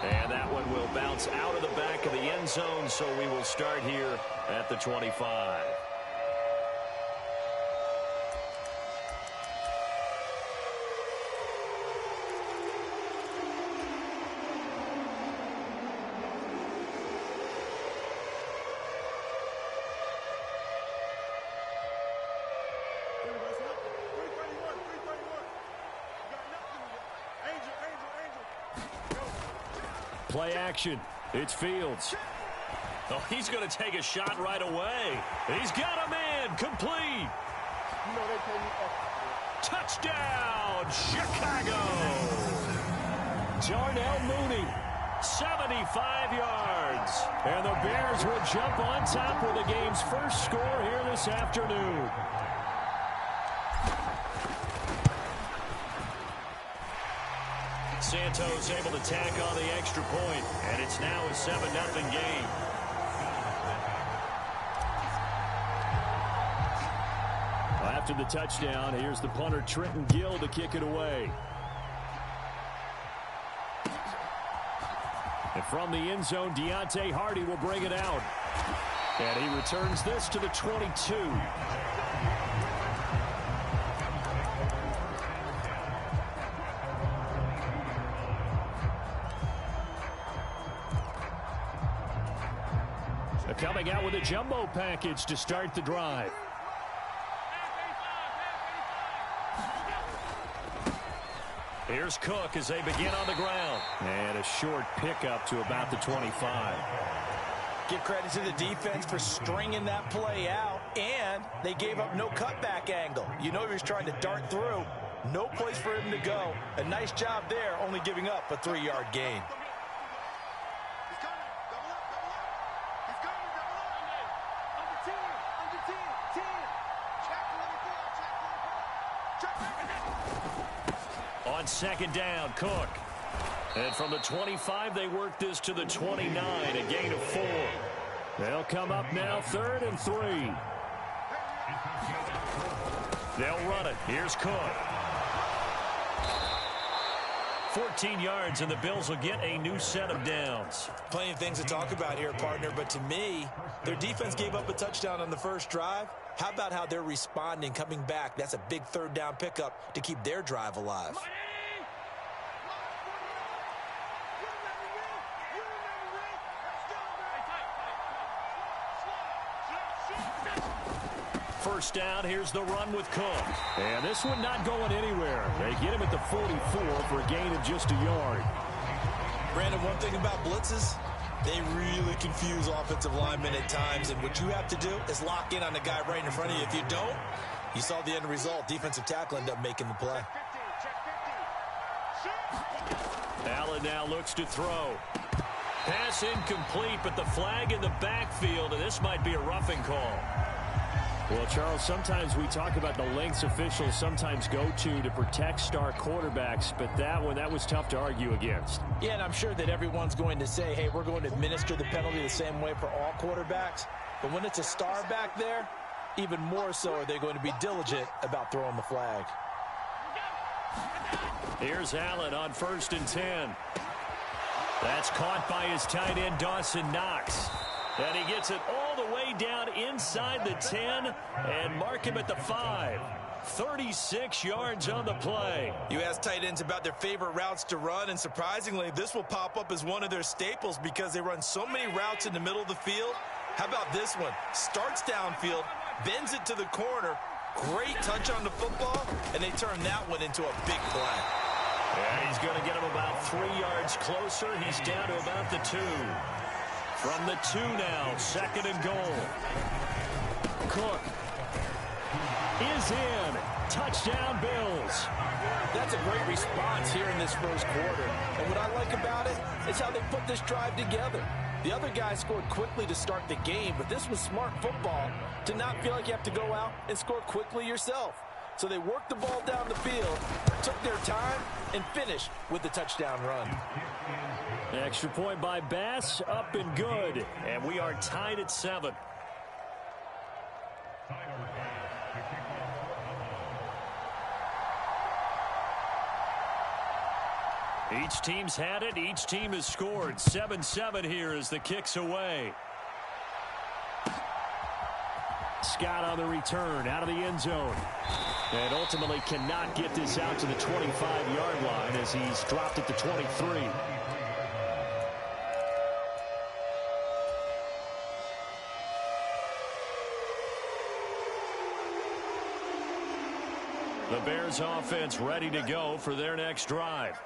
And that one will bounce out of the back of the end zone, so we will start here at the 25. Play action. It's Fields. Oh, he's going to take a shot right away. He's got a man. Complete. Touchdown, Chicago. Darnell Mooney, 75 yards. And the Bears will jump on top with the game's first score here this afternoon. Santos able to tack on the extra point, and it's now a 7-0 game. After the touchdown, here's the punter Trenton Gill to kick it away. And from the end zone, Deontay Hardy will bring it out. And he returns this to the 22. Coming out with a jumbo package to start the drive. Here's Cook as they begin on the ground. And a short pickup to about the 25. Give credit to the defense for stringing that play out, and they gave up no cutback angle. You know he was trying to dart through. No place for him to go. A nice job there, only giving up a 3-yard gain. On second down, Cook. And from the 25, they work this to the 29, a gain of 4. They'll come up now, 3rd and 3. They'll run it. Here's Cook. 14 yards, and the Bills will get a new set of downs. Plenty of things to talk about here, partner, but to me, their defense gave up a touchdown on the first drive. How about how they're responding, coming back? That's a big 3rd down pickup to keep their drive alive. First down, here's the run with Cook. And this one not going anywhere. They get him at the 44 for a gain of just a yard. Brandon, one thing about blitzes, they really confuse offensive linemen at times, and what you have to do is lock in on the guy right in front of you. If you don't, you saw the end result. Defensive tackle ended up making the play. Allen now looks to throw. Pass incomplete, but the flag in the backfield, and this might be a roughing call. Well, Charles, sometimes we talk about the lengths officials sometimes go to protect star quarterbacks, but that was tough to argue against. Yeah, and I'm sure that everyone's going to say, hey, we're going to administer the penalty the same way for all quarterbacks. But when it's a star back there, even more so are they going to be diligent about throwing the flag. Here's Allen on 1st and 10. That's caught by his tight end, Dawson Knox. And he gets it all the way down inside the 10 and mark him at the 5. 36 yards on the play. You ask tight ends about their favorite routes to run, and surprisingly, this will pop up as one of their staples because they run so many routes in the middle of the field. How about this one? Starts downfield, bends it to the corner, great touch on the football, and they turn that one into a big play. Yeah, he's going to get him about 3 yards closer. He's down to about the 2. From the 2 now, 2nd and goal. Cook is in. Touchdown, Bills. That's a great response here in this first quarter. And what I like about it is how they put this drive together. The other guy scored quickly to start the game, but this was smart football to not feel like you have to go out and score quickly yourself. So they worked the ball down the field, took their time, and finished with the touchdown run. Extra point by Bass, up and good. And we are tied at 7. Each team's had it. Each team has scored. 7-7 here as the kick's away. Scott on the return out of the end zone. And ultimately cannot get this out to the 25-yard line as he's dropped it to 23. The Bears offense ready to go for their next drive.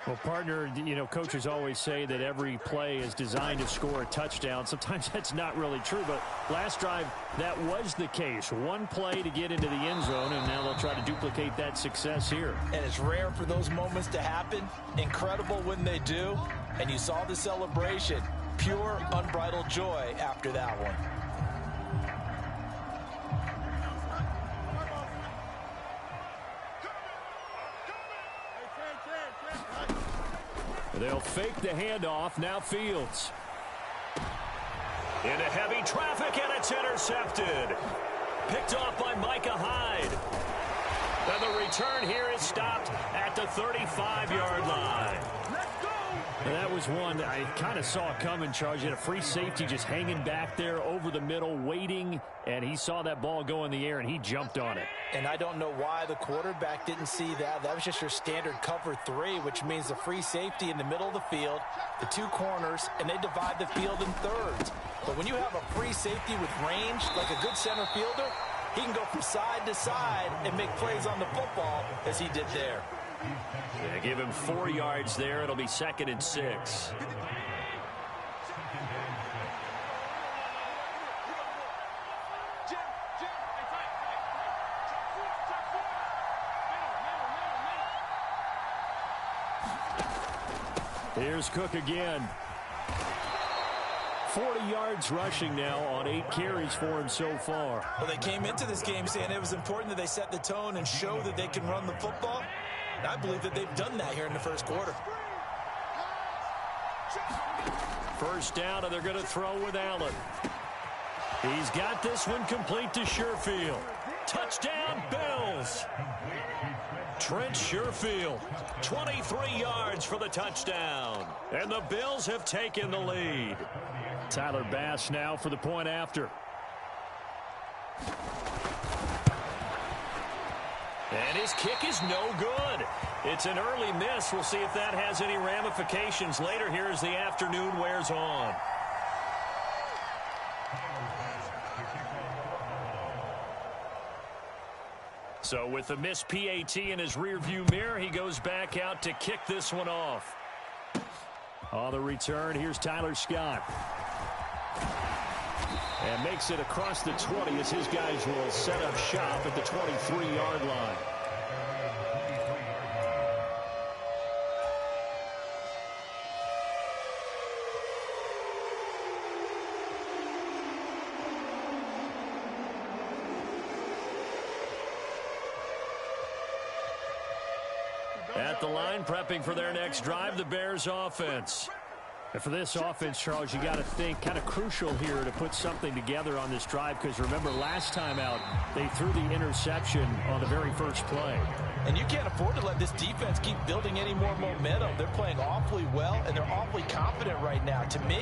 Well, partner, you know, coaches always say that every play is designed to score a touchdown. Sometimes that's not really true, but last drive, that was the case. One play to get into the end zone, and now they'll try to duplicate that success here. And it's rare for those moments to happen. Incredible when they do. And you saw the celebration. Pure, unbridled joy after that one. They'll fake the handoff. Now Fields. Into heavy traffic, and it's intercepted. Picked off by Micah Hyde. And the return here is stopped at the 35-yard line. And that was one I kind of saw coming, Charles. You had a free safety just hanging back there over the middle, waiting, and he saw that ball go in the air, and he jumped on it. And I don't know why the quarterback didn't see that. That was just your standard cover 3, which means the free safety in the middle of the field, the 2 corners, and they divide the field in thirds. But when you have a free safety with range, like a good center fielder, he can go from side to side and make plays on the football as he did there. Yeah, give him 4 yards there. It'll be 2nd and 6. Here's Cook again. 40 yards rushing now on 8 carries for him so far. Well, they came into this game saying it was important that they set the tone and show that they can run the football. And I believe that they've done that here in the first quarter. First down, and they're going to throw with Allen. He's got this one complete to Sherfield. Touchdown, Bills. Trent Sherfield, 23 yards for the touchdown. And the Bills have taken the lead. Tyler Bass now for the point after. And his kick is no good. It's an early miss. We'll see if that has any ramifications later here as the afternoon wears on. So with the missed PAT in his rearview mirror, he goes back out to kick this one off. On the return, here's Tyler Scott. And makes it across the 20 as his guys will set up shop at the 23-yard line. At the line, prepping for their next drive, the Bears offense. And for this offense, Charles, you got to think kind of crucial here to put something together on this drive, because remember last time out they threw the interception on the very first play. And you can't afford to let this defense keep building any more momentum. They're playing awfully well, and they're awfully confident right now. To me,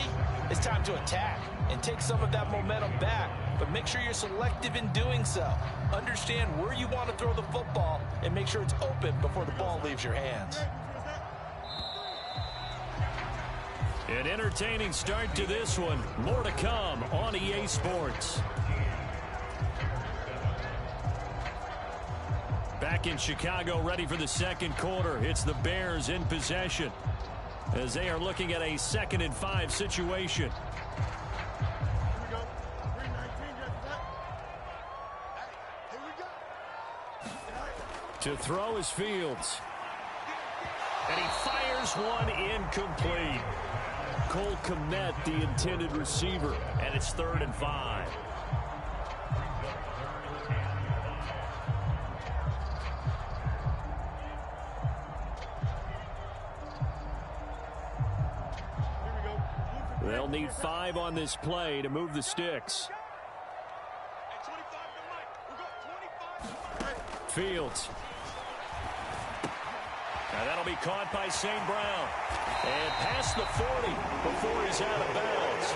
it's time to attack and take some of that momentum back, but make sure you're selective in doing so. Understand where you want to throw the football and make sure it's open before the ball leaves your hands. An entertaining start to this one. More to come on EA Sports. Back in Chicago, ready for the second quarter. It's the Bears in possession as they are looking at a 2nd and 5 situation. To throw is Fields. And he fires one incomplete. Cole Kmet, the intended receiver, and it's 3rd and 5. They'll need 5 on this play to move the sticks. Fields. And that'll be caught by St. Brown. And past the 40 before he's out of bounds.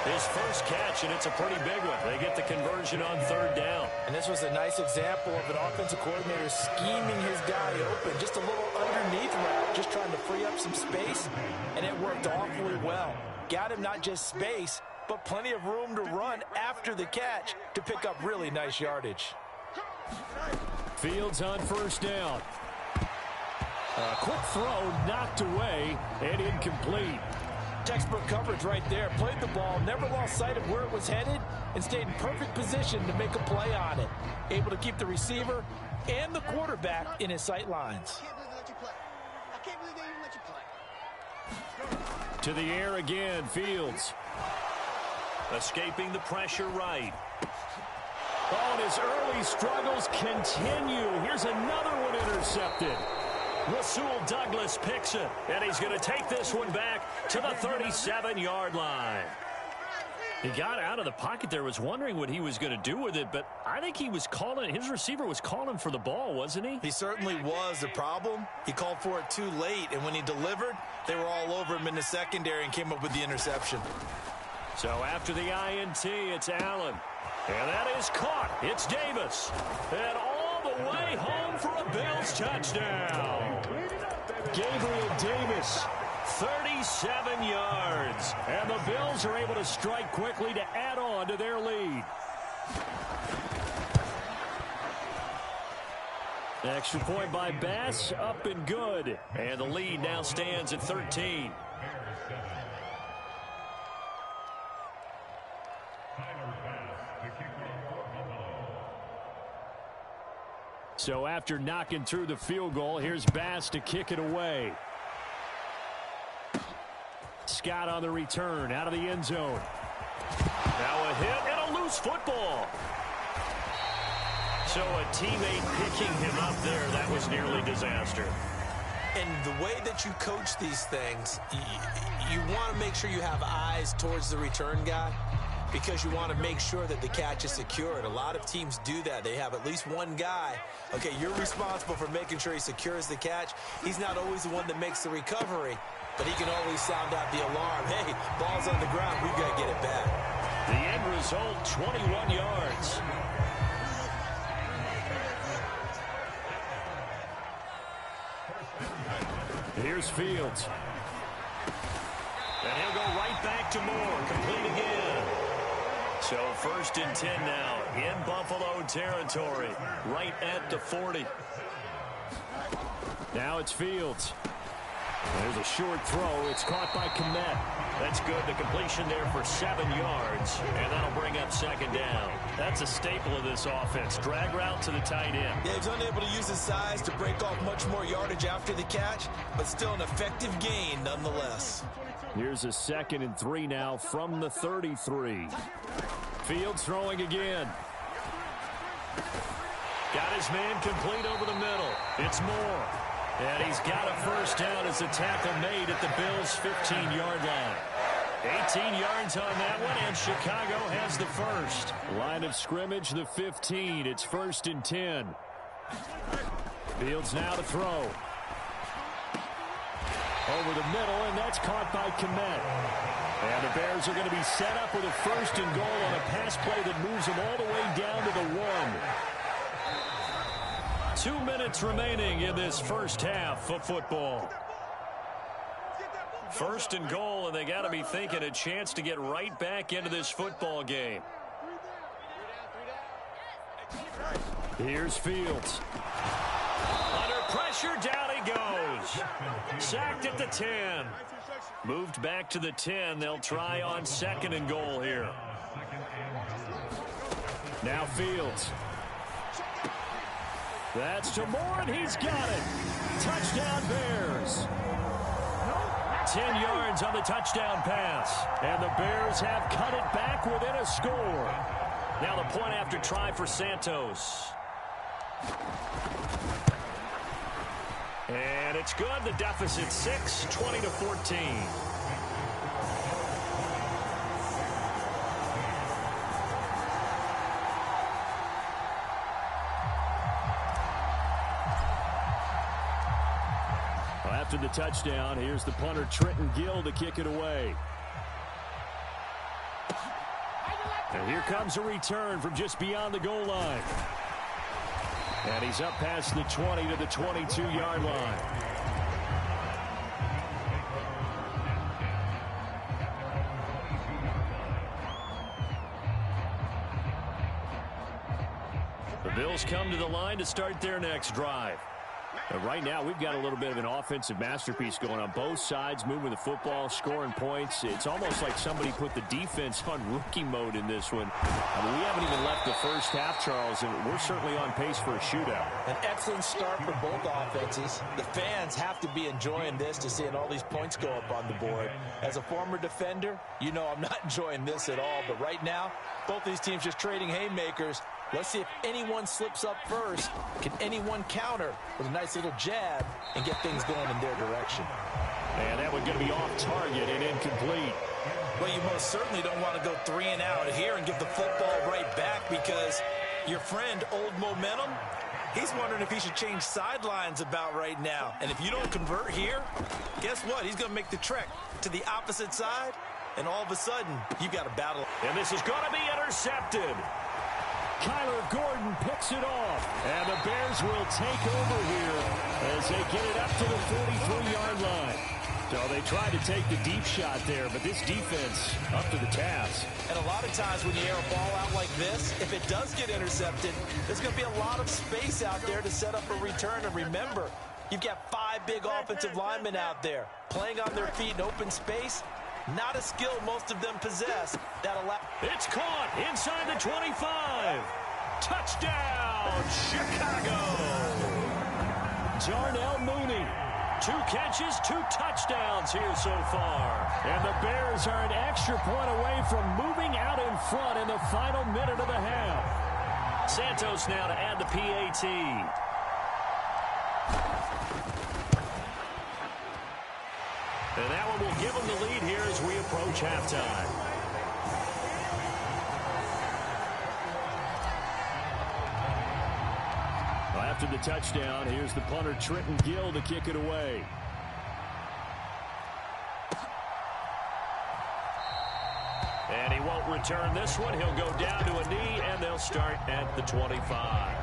His first catch, and it's a pretty big one. They get the conversion on third down. And this was a nice example of an offensive coordinator scheming his guy open. Just a little underneath route, just trying to free up some space, and it worked awfully well. Got him not just space, but plenty of room to run after the catch to pick up really nice yardage. Fields on first down. A quick throw knocked away and incomplete. Textbook coverage right there. Played the ball, never lost sight of where it was headed, and stayed in perfect position to make a play on it. Able to keep the receiver and the quarterback in his sight lines. To the air again, Fields. Escaping the pressure right. Oh, and his early struggles continue. Here's another one intercepted. Rasul Douglas picks it, and he's going to take this one back to the 37-yard line. He got out of the pocket there, was wondering what he was going to do with it, but I think he was calling, his receiver was calling for the ball, wasn't he? He certainly was. The problem, he called for it too late, and when he delivered, they were all over him in the secondary and came up with the interception. So after the INT, it's Allen. And that is caught. It's Davis. And all the way home for a Bills touchdown. Gabriel Davis, 37 yards. And the Bills are able to strike quickly to add on to their lead. Extra point by Bass, up and good. And the lead now stands at 13. So after knocking through the field goal, here's Bass to kick it away. Scott on the return, out of the end zone. Now a hit and a loose football. So a teammate picking him up there, that was nearly disaster. And the way that you coach these things, you want to make sure you have eyes towards the return guy, because you want to make sure that the catch is secured. A lot of teams do that. They have at least one guy. Okay, you're responsible for making sure he secures the catch. He's not always the one that makes the recovery, but he can always sound out the alarm. Hey, ball's on the ground. We've got to get it back. The end result, 21 yards. Here's Fields. And he'll go right back to Moore. Complete again. So 1st and 10 now in Buffalo territory, right at the 40. Now it's Fields. There's a short throw. It's caught by Kmet. That's good. The completion there for 7 yards, and that'll bring up 2nd down. That's a staple of this offense. Drag route to the tight end. Yeah, he's unable to use his size to break off much more yardage after the catch, but still an effective gain nonetheless. Here's a 2nd and 3 now from the 33. Fields throwing again. Got his man complete over the middle. It's Moore. And he's got a 1st down as the tackle made at the Bills' 15-yard line. 18 yards on that one, and Chicago has the 1st. Line of scrimmage, the 15. It's 1st and 10. Fields now to throw. Over the middle, and that's caught by Kmet. And the Bears are going to be set up with a 1st and goal on a pass play that moves them all the way down to the 1. 2 minutes remaining in this first half of football. 1st and goal, and they got to be thinking a chance to get right back into this football game. Here's Fields. Under pressure, down he goes. Sacked at the 10. Moved back to the 10. They'll try on 2nd and goal here. Now Fields. That's to Moore, and he's got it. Touchdown Bears. 10 yards on the touchdown pass. And the Bears have cut it back within a score. Now the point after try for Santos. And it's good. The deficit 6, 20-14. After the touchdown, here's the punter Trenton Gill to kick it away. And here comes a return from just beyond the goal line. And he's up past the 20 to the 22-yard line. The Bills come to the line to start their next drive. And right now, we've got a little bit of an offensive masterpiece going on. Both sides moving the football, scoring points. It's almost like somebody put the defense on rookie mode in this one. I mean, we haven't even left the first half, Charles, and we're certainly on pace for a shootout. An excellent start for both offenses. The fans have to be enjoying this to seeing all these points go up on the board. As a former defender, you know I'm not enjoying this at all. But right now, both these teams just trading haymakers. Let's see if anyone slips up first. Can anyone counter with a nice little jab and get things going in their direction? And that one's going to be off target and incomplete. Well, you most certainly don't want to go 3 and out here and give the football right back, because your friend, Old Momentum, he's wondering if he should change sidelines about right now. And if you don't convert here, guess what? He's going to make the trek to the opposite side, and all of a sudden, you got a battle. And this is going to be intercepted. Kyler Gordon picks it off, and the Bears will take over here as they get it up to the 43-yard line. So they tried to take the deep shot there, but this defense up to the task. And a lot of times when you air a ball out like this, if it does get intercepted, there's going to be a lot of space out there to set up a return. And remember, you've got 5 big offensive linemen out there playing on their feet in open space. Not a skill most of them possess. It's caught inside the 25. Touchdown, Chicago. Darnell Mooney. 2 catches, 2 touchdowns here so far. And the Bears are an extra point away from moving out in front in the final minute of the half. Santos now to add the PAT. And that one will give them the lead here as we approach halftime. Well, after the touchdown, here's the punter Trenton Gill to kick it away. And he won't return this one. He'll go down to a knee, and they'll start at the 25.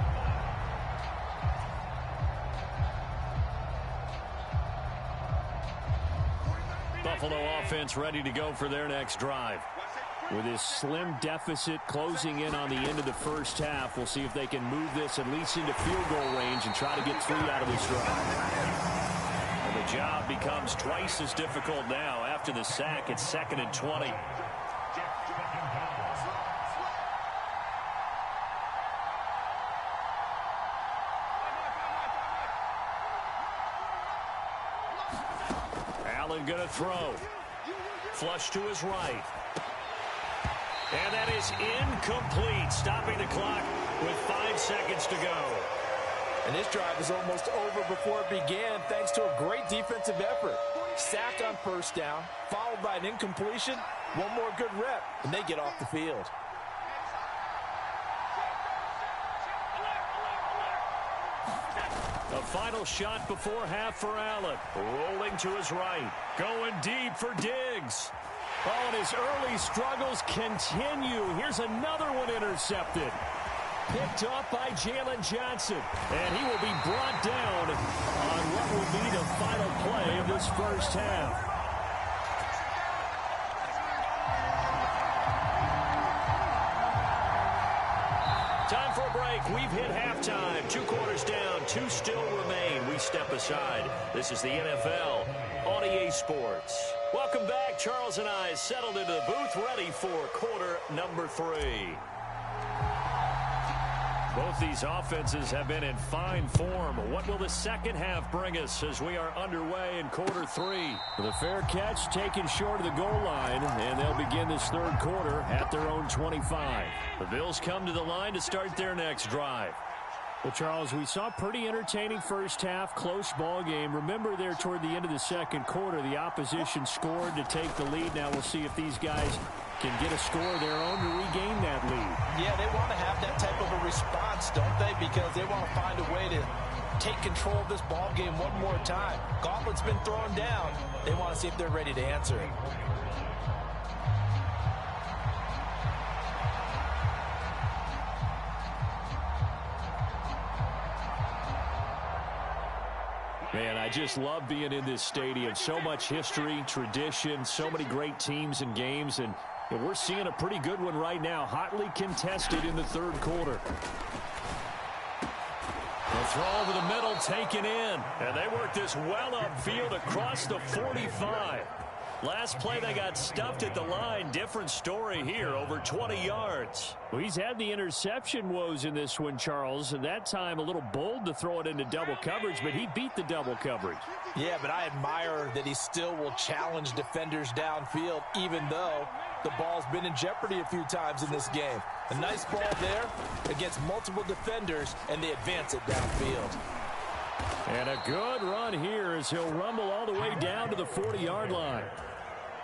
Buffalo offense ready to go for their next drive. With this slim deficit closing in on the end of the first half, we'll see if they can move this at least into field goal range and try to get 3 out of this drive. And the job becomes twice as difficult now. After the sack, it's 2nd and 20. Going to throw. Flush to his right. And that is incomplete. Stopping the clock with 5 seconds to go. And this drive is almost over before it began, thanks to a great defensive effort. Sack on first down, followed by an incompletion. One more good rep, and they get off the field. A final shot before half for Allen. Rolling to his right. Going deep for Diggs. Oh, and his early struggles continue. Here's another one intercepted. Picked off by Jalen Johnson. And he will be brought down on what will be the final play of this first half. Time for a break. We've hit halftime. 2 quarters down. 2 still remain. We step aside. This is the NFL on EA Sports. Welcome back. Charles and I settled into the booth, ready for quarter number 3. Both these offenses have been in fine form. What will the second half bring us as we are underway in quarter 3? The fair catch taken short of the goal line, and they'll begin this third quarter at their own 25. The Bills come to the line to start their next drive. Well, Charles, we saw pretty entertaining first half, close ball game. Remember there toward the end of the second quarter, the opposition scored to take the lead. Now we'll see if these guys can get a score of their own to regain that lead. Yeah, they want to have that type of a response, don't they? Because they want to find a way to take control of this ball game one more time. Gauntlet's been thrown down. They want to see if they're ready to answer it. Man, I just love being in this stadium. So much history, tradition, so many great teams and games, and we're seeing a pretty good one right now, hotly contested in the third quarter. The throw over the middle taken in, and they work this well upfield across the 45. Last play, they got stuffed at the line. Different story here, over 20 yards. Well, he's had the interception woes in this one, Charles, and that time a little bold to throw it into double coverage, but he beat the double coverage. Yeah, but I admire that he still will challenge defenders downfield, even though the ball's been in jeopardy a few times in this game. A nice ball there against multiple defenders, and they advance it downfield. And a good run here as he'll rumble all the way down to the 40-yard line.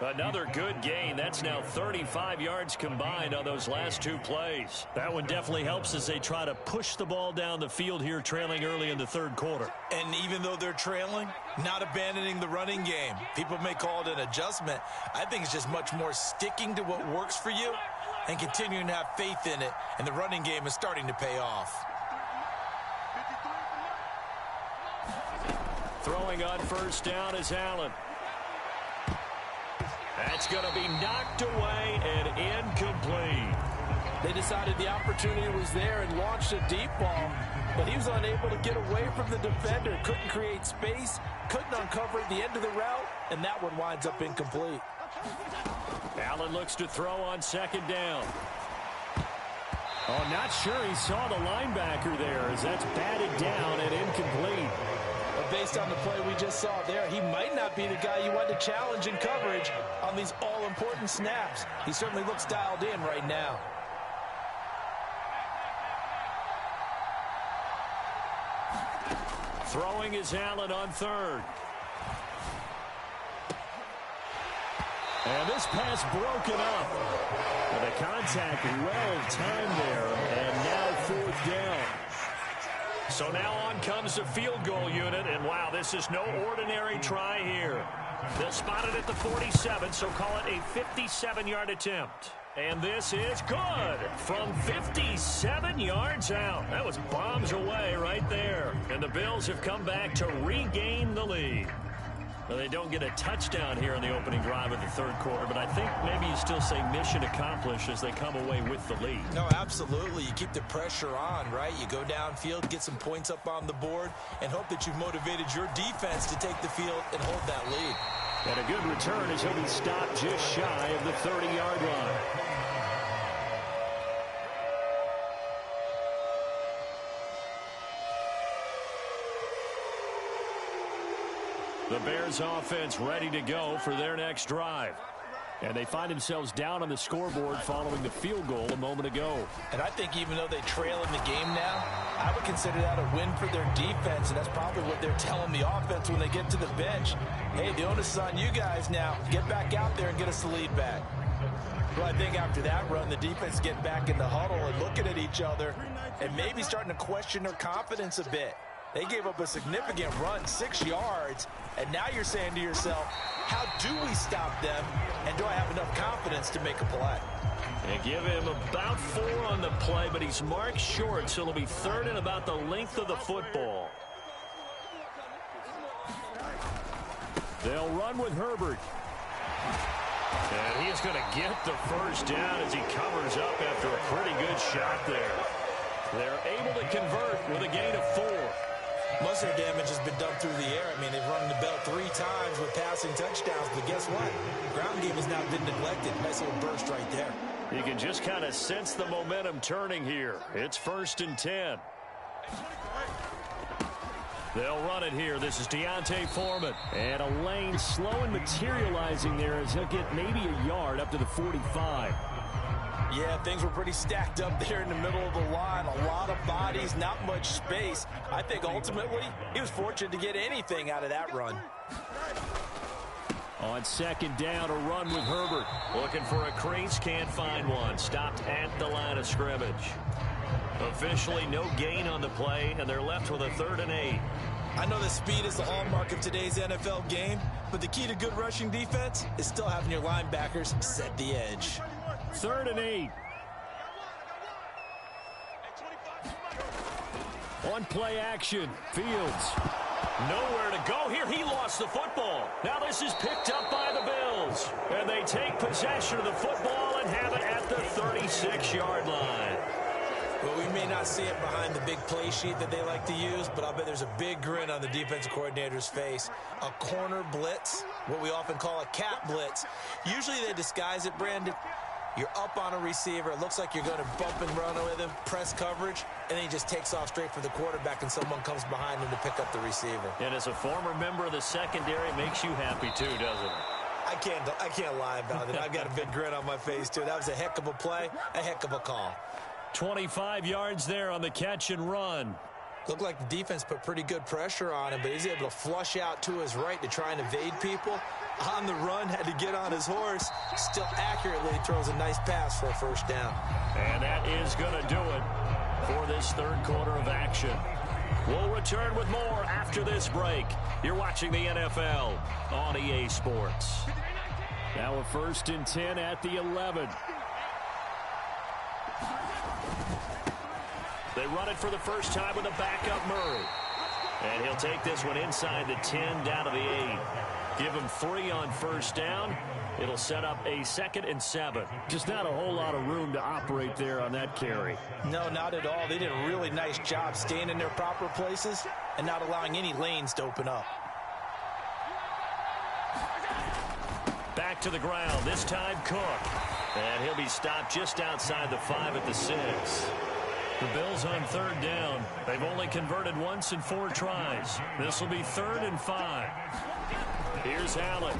Another good gain. That's now 35 yards combined on those last two plays. That one definitely helps as they try to push the ball down the field here, trailing early in the third quarter. And even though they're trailing, not abandoning the running game. People may call it an adjustment. I think it's just much more sticking to what works for you and continuing to have faith in it. And the running game is starting to pay off. Throwing on first down is Allen. That's going to be knocked away and incomplete. They decided the opportunity was there and launched a deep ball, but he was unable to get away from the defender. Couldn't create space, couldn't uncover at the end of the route, and that one winds up incomplete. Allen looks to throw on second down. Oh, not sure he saw the linebacker there as that's batted down and incomplete. But based on the play we just saw there, he might not be the guy you want to challenge in coverage on these all-important snaps. He certainly looks dialed in right now. Throwing is Allen on third. And this pass broken up. With a contact well timed there, and now fourth down. So now on comes the field goal unit, and wow, this is no ordinary try here. They'll spot it at the 47, so call it a 57-yard attempt. And this is good from 57 yards out. That was bombs away right there. And the Bills have come back to regain the lead. Well, they don't get a touchdown here in the opening drive of the third quarter, but I think maybe you still say mission accomplished as they come away with the lead. No, absolutely. You keep the pressure on, right? You go downfield, get some points up on the board, and hope that you've motivated your defense to take the field and hold that lead. And a good return as he'll be stopped just shy of the 30-yard line. The Bears offense ready to go for their next drive. And they find themselves down on the scoreboard following the field goal a moment ago. And I think even though they trail in the game now, I would consider that a win for their defense, and that's probably what they're telling the offense when they get to the bench. Hey, the onus is on you guys now. Get back out there and get us the lead back. Well, I think after that run, the defense getting back in the huddle and looking at each other and maybe starting to question their confidence a bit. They gave up a significant run, 6 yards, and now you're saying to yourself, how do we stop them, and do I have enough confidence to make a play? They give him about 4 on the play, but he's marked short, so it'll be third and about the length of the football. They'll run with Herbert. And he is going to get the first down as he covers up after a pretty good shot there. They're able to convert with a gain of 4. Most of their damage has been done through the air. I mean, they've run the bell 3 times with passing touchdowns, but guess what? Ground game has now been neglected. Nice little burst right there. You can just kind of sense the momentum turning here. It's 1st and 10. They'll run it here. This is Deontay Foreman. And a lane slow and materializing there as he'll get maybe a yard up to the 45. Yeah, things were pretty stacked up there in the middle of the line. A lot of bodies, not much space. I think ultimately he was fortunate to get anything out of that run. On second down, a run with Herbert. Looking for a crease, can't find one. Stopped at the line of scrimmage. Officially no gain on the play, and they're left with a 3rd and 8. I know that speed is the hallmark of today's NFL game, but the key to good rushing defense is still having your linebackers set the edge. 3rd and 8. On play action, Fields. Nowhere to go here. He lost the football. Now this is picked up by the Bills. And they take possession of the football and have it at the 36-yard line. Well, we may not see it behind the big play sheet that they like to use, but I'll bet there's a big grin on the defensive coordinator's face. A corner blitz, what we often call a cat blitz. Usually they disguise it, Brandon. You're up on a receiver. It looks like you're going to bump and run with him, press coverage, and then he just takes off straight for the quarterback, and someone comes behind him to pick up the receiver. And as a former member of the secondary, it makes you happy too, doesn't it? I can't lie about it. I've got a big grin on my face, too. That was a heck of a play, a heck of a call. 25 yards there on the catch and run. Looked like the defense put pretty good pressure on him, but he's able to flush out to his right to try and evade people. On the run, had to get on his horse. Still accurately throws a nice pass for a 1st down. And that is going to do it for this 3rd quarter of action. We'll return with more after this break. You're watching the NFL on EA Sports. Now a 1st and 10 at the 11. They run it for the first time with a backup Murray. And he'll take this one inside the 10 down to the 8. Give him 3 on 1st down. It'll set up a 2nd and 7. Just not a whole lot of room to operate there on that carry. No, not at all. They did a really nice job staying in their proper places and not allowing any lanes to open up. Back to the ground, this time Cook. And he'll be stopped just outside the 5 at the 6. The Bills on 3rd down. They've only converted once in 4 tries. This will be 3rd and 5. Here's Allen.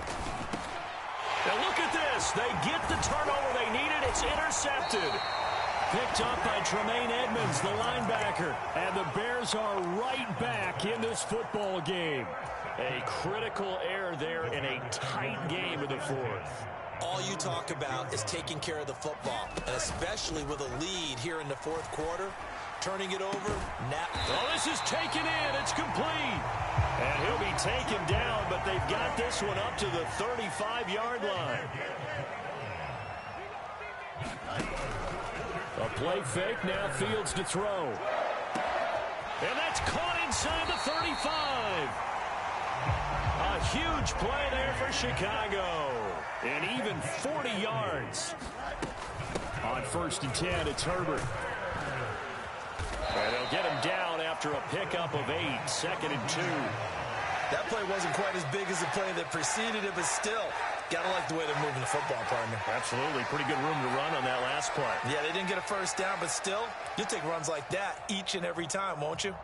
Now look at this. They get the turnover they needed. It's intercepted. Picked up by Tremaine Edmonds, the linebacker. And the Bears are right back in this football game. A critical error there in a tight game in the 4th. All you talk about is taking care of the football, and especially with a lead here in the 4th quarter, turning it over. Oh, this is taken in. It's complete. And he'll be taken down, but they've got this one up to the 35-yard line. A play fake, now Fields to throw. And that's caught inside the 35. A huge play there for Chicago. And even 40 yards. On 1st and 10, it's Herbert. And they'll get him down after a pickup of 8, 2nd and 2. That play wasn't quite as big as the play that preceded it, but still, gotta like the way they're moving the football, partner. Absolutely. Pretty good room to run on that last play. Yeah, they didn't get a 1st down, but still, you'll take runs like that each and every time, won't you?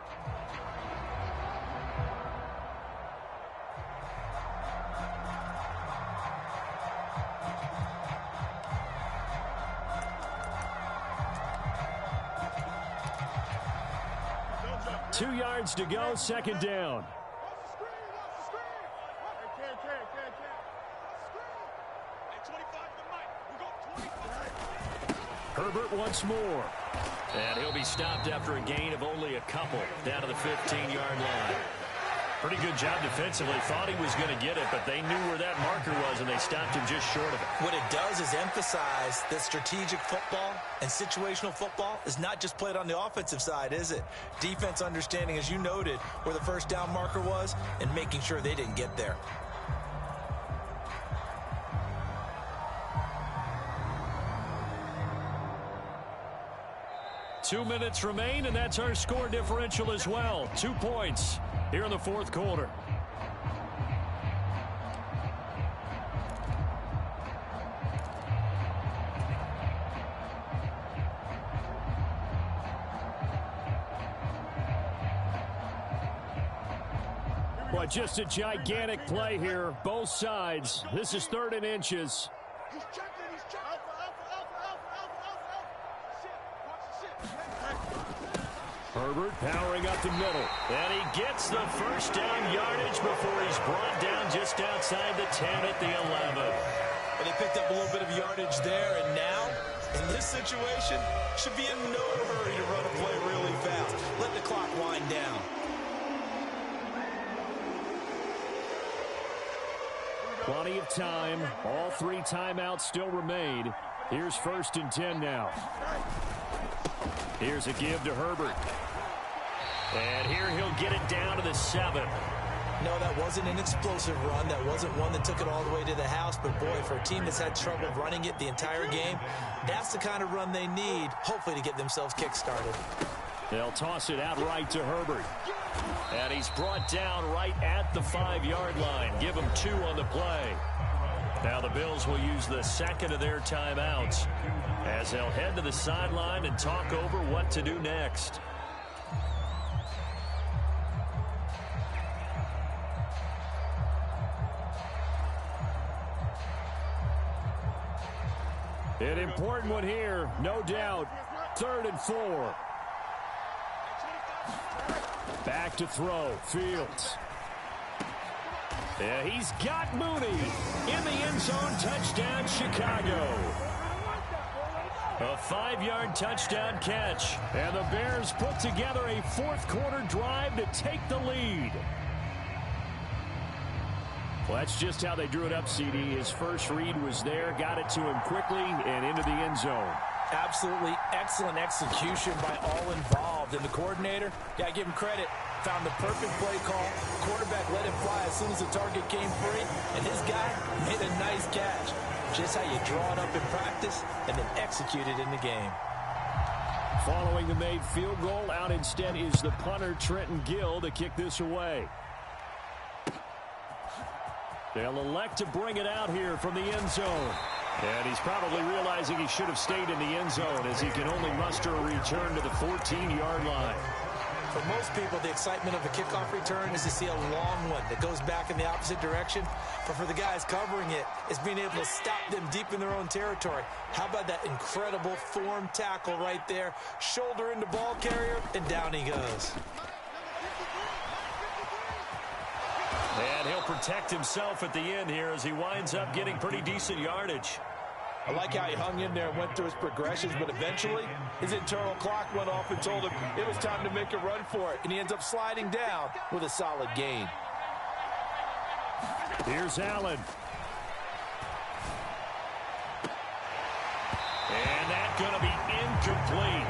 Two yards to go, 2nd down. Herbert once more. And he'll be stopped after a gain of only a couple down to the 15-yard line. Pretty good job defensively. Thought he was going to get it, but they knew where that marker was, and they stopped him just short of it. What it does is emphasize that strategic football and situational football is not just played on the offensive side, is it? Defense understanding, as you noted, where the 1st down marker was and making sure they didn't get there. Two minutes remain, and that's our score differential as well. 2 points here in the 4th quarter. Well, just a gigantic play here, both sides. This is 3rd and inches. Herbert powering up the middle. And he gets the 1st down yardage before he's brought down just outside the 10 at the 11. And they picked up a little bit of yardage there, and now In this situation, should be in no hurry to run a play really fast. Let the clock wind down. Plenty of time. All 3 timeouts still remain. Here's 1st and 10 now. Here's a give to Herbert. And here he'll get it down to the 7. No, that wasn't an explosive run. That wasn't one that took it all the way to the house. But, boy, for a team that's had trouble running it the entire game, that's the kind of run they need, hopefully, to get themselves kick-started. They'll toss it out right to Herbert. And he's brought down right at the 5-yard line. Give him 2 on the play. Now the Bills will use the 2nd of their timeouts as they'll head to the sideline and talk over what to do next. An important one here, no doubt. 3rd and 4. Back to throw. Fields. Yeah, he's got Mooney in the end zone. Touchdown, Chicago. A 5-yard touchdown catch. And the Bears put together a 4th-quarter drive to take the lead. Well, that's just how they drew it up, CD. His first read was there, got it to him quickly, and into the end zone. Absolutely excellent execution by all involved. And the coordinator, got to give him credit, found the perfect play call. Quarterback let it fly as soon as the target came free, and his guy made a nice catch. Just how you draw it up in practice and then execute it in the game. Following the made field goal, out instead is the punter, Trenton Gill, to kick this away. They'll elect to bring it out here from the end zone. And he's probably realizing he should have stayed in the end zone as he can only muster a return to the 14-yard line. For most people, the excitement of a kickoff return is to see a long one that goes back in the opposite direction. But for the guys covering it, it's being able to stop them deep in their own territory. How about that incredible form tackle right there? Shoulder into ball carrier, and down he goes. And he'll protect himself at the end here as he winds up getting pretty decent yardage. I like how he hung in there and went through his progressions, but eventually his internal clock went off and told him it was time to make a run for it, and he ends up sliding down with a solid gain. Here's Allen. And that's going to be incomplete.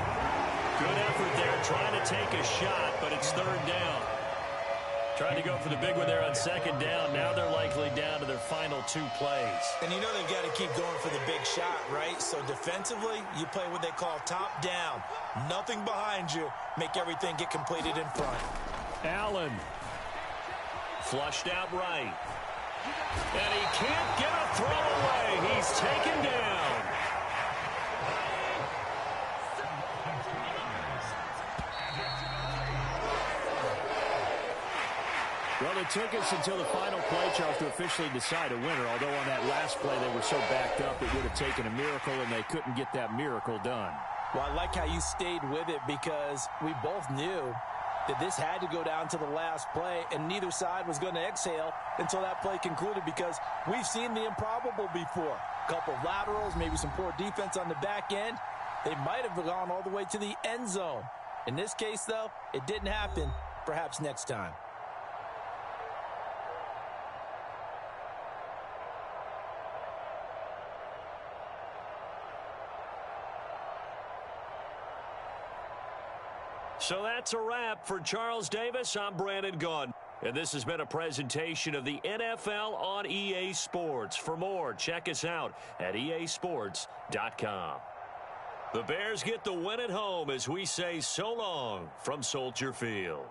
Good effort there trying to take a shot, but it's 3rd down. Trying to go for the big one there on 2nd down. Now they're likely down to their final 2 plays. And you know they've got to keep going for the big shot, right? So defensively, you play what they call top down. Nothing behind you. Make everything get completed in front. Allen. Flushed out right. And he can't get a throw away. He's taken down. Well, it took us until the final play, Charles, to officially decide a winner. Although on that last play they were so backed up it would have taken a miracle, and they couldn't get that miracle done. Well, I like how you stayed with it because we both knew that this had to go down to the last play, and neither side was going to exhale until that play concluded because we've seen the improbable before. A couple of laterals, maybe some poor defense on the back end. They might have gone all the way to the end zone. In this case, though, it didn't happen. Perhaps next time. So that's a wrap for Charles Davis. I'm Brandon Gaudin. And this has been a presentation of the NFL on EA Sports. For more, check us out at easports.com. The Bears get the win at home as we say so long from Soldier Field.